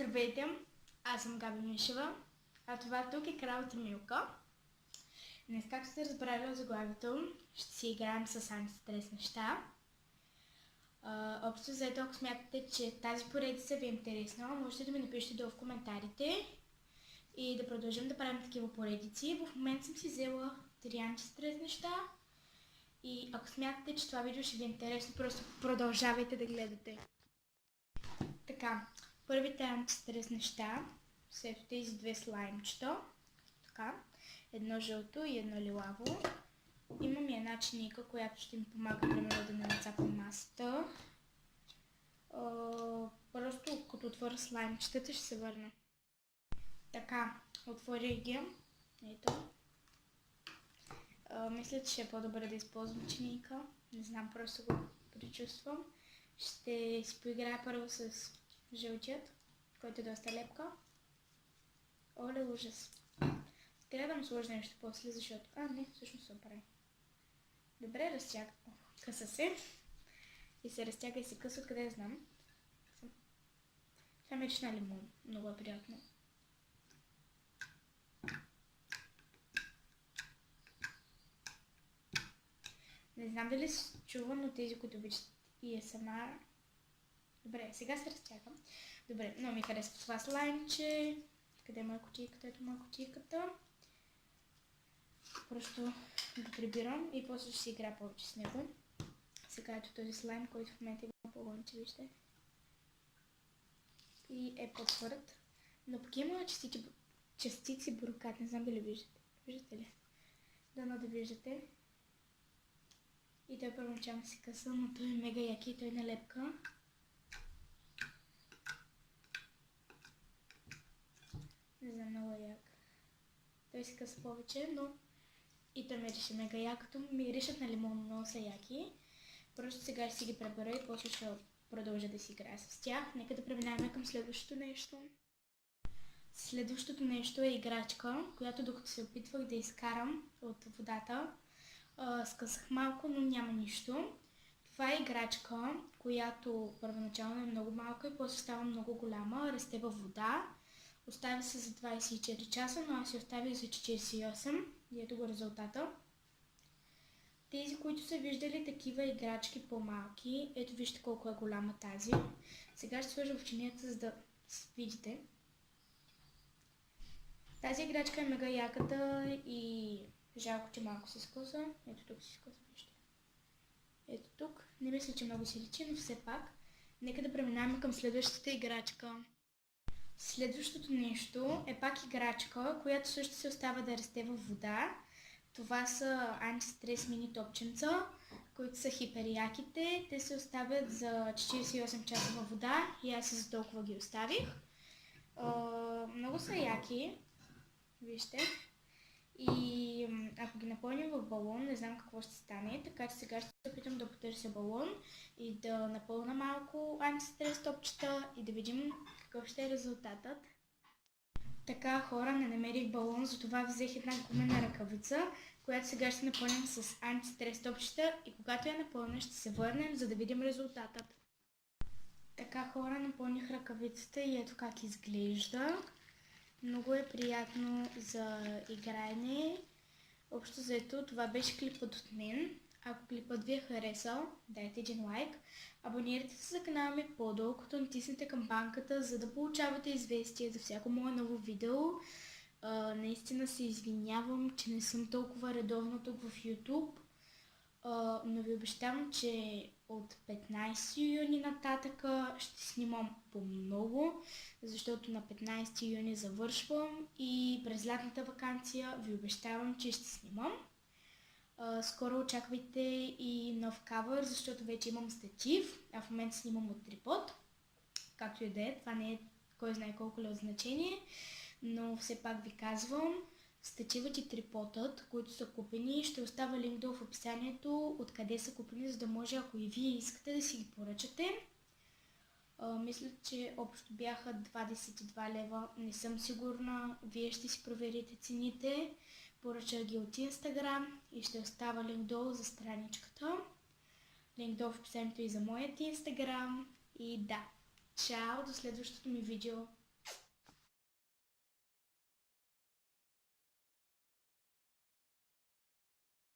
Здравейте, аз съм Габи Мишева, а това тук е Кралата Милка. Днес, както сте разбрали от заглавието, ще си играем с антистрес неща. Общо заето, ако смятате, че тази поредица ви е интересна, можете да ми напишете долу в коментарите и да продължим да правим такива поредици. В момента съм си взела 3 антистрес неща и ако смятате, че това видео ще ви е интересно, просто продължавайте да гледате. Така, първите антистрес неща са ето тези две слаймчета. Така, едно жълто и едно лилаво. Имам и една чиника, която ще ми помага примерно да не нацапам масата. Просто като отворя слаймчетата ще се върна. Така, отворя ги. Ето. Мисля, че ще е по-добре да използвам чиника. Не знам, просто го причувствам. Ще си поиграя първо с жълтият, който е доста лепка. Оле, ужас. Трябва да му сложа нещо после, защото... не, всъщност се оправи. Добре, разтяга. Къса се. И се разтяга и се къса, откъде знам. Това ми е на лимон. Много е приятно. Не знам дали се чува, но тези, които обичат ASMR. Добре, сега се разтягам. Добре, много ми харесва това слаймче. Къде е моя кутийката? Ето моя кутийката. Просто го прибирам и после ще си играя повече с него. Сега ето този слайм, който в момента има по-гонче, вижте. И е по-твърд. Но пък има частици буркат, не знам дали виждате. Виждате ли? Дано да виждате. И той първоначално се къса, но той е мега яки и той е налепка. Не знам, много е як. Той се къса повече, но и той мирише мега якото. Миришат на лимон, много са яки. Просто сега ще си ги пребера и после ще продължа да си играя с тях. Нека да преминаваме към следващото нещо. Следващото нещо е играчка, която докато се опитвах да изкарам от водата, скъсах малко, но няма нищо. Това е играчка, която първоначално е много малка и после става много голяма, расте във вода. Оставя се за 24 часа, но аз си оставих за 48 и ето го резултата. Тези, които са виждали такива играчки по-малки, ето вижте колко е голяма тази. Сега ще сложа в чинията, за да видите. Тази играчка е мега яката и жалко, че малко се скъса. Ето тук се скъса, вижте. Ето тук. Не мисля, че много се личи, но все пак. Нека да преминаваме към следващата играчка. Следващото нещо е пак играчка, която също се остава да расте във вода. Това са антистрес мини топченца, които са хиперяките. Те се оставят за 48 часа във вода и аз за толкова ги оставих. Много са яки. Вижте. И ако ги напълним в балон, не знам какво ще стане, така че сега ще се опитам да потърся балон и да напълна малко антистрес топчета и да видим какъв ще е резултатът. Така, хора, не намерих балон, затова взех една гумена ръкавица, която сега ще напълним с антистрес топчета и когато я напълня ще се върнем, за да видим резултатът. Така, хора, напълних ръкавицата и ето как изглежда. Много е приятно за играене. Общо заето, това беше клипът от мен. Ако клипът ви е харесал, дайте един лайк. Абонирайте се за канала ми по-долу, като натиснете камбанката, за да получавате известия за всяко мое ново видео. Наистина се извинявам, че не съм толкова редовно тук в YouTube. Но ви обещавам, че от 15 юни нататъка ще снимам по-много, защото на 15 юни завършвам и през лятната ваканция ви обещавам, че ще снимам. Скоро очаквайте и нов кавър, защото вече имам статив, а в момента снимам от трипод. Както и да е, това не е кой знае колко ли от значение, но все пак ви казвам, стативът и триподът, които са купени, ще оставя линк долу в описанието, откъде са купени, за да може, ако и вие искате, да си ги поръчате. Мисля, че общо бяха 22 лева, не съм сигурна, вие ще си проверите цените. Поръчах ги от Instagram и ще оставя линк долу за страничката. Линк долу в описанието и за моят Instagram. И да, чао, до следващото ми видео.